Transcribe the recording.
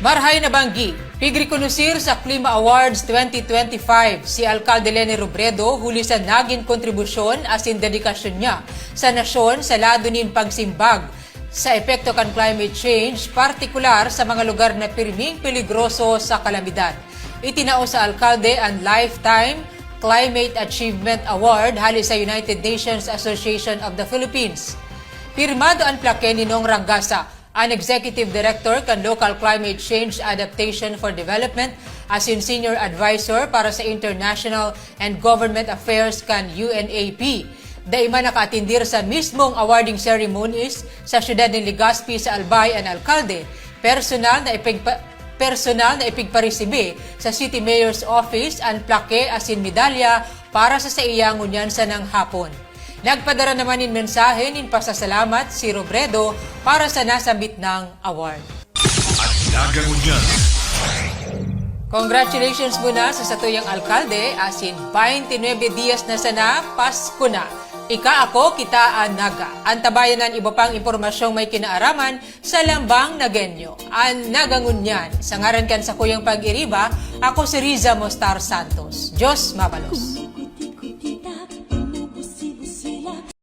Marhay na banggi, pigrekonusir sa Clima Awards 2025 si Alcalde Leni Robredo huli sa naging kontribusyon asin dedikasyon niya sa nasyon sa lado nin pagsimbag sa epekto kan climate change, partikular sa mga lugar na pirming peligroso sa kalamidad. Itinao sa Alcalde ang Lifetime Climate Achievement Award hali sa United Nations Association of the Philippines. Pirmado ang plake ni Nong Rangasa, ang Executive Director kan Local Climate Change Adaptation for Development as in Senior Advisor para sa International and Government Affairs kan UNAP. Daima nakatindir sa mismong awarding ceremonies sa siyudad ng Legazpi sa Albay ang Alcalde, personal na ipigparisibi sa City Mayor's Office ang plake as in medalya para sa iyang unyansa ng hapon. Nagpadara naman in mensahe nin pasasalamat si Robredo para sa nasambit ng award. At nagangunyan. Congratulations muna sa satuyang alkalde asin 29 dias na sana Pasko na. Ika ako, kita ang naga. Ang tabayan ng iba pang impormasyong may kinaaraman sa Lambang Nagenyo. Ang nagangunyan, sa ngaran kan sa kuyang pag-iriba, ako si Riza Mostar Santos. Diyos mabalos.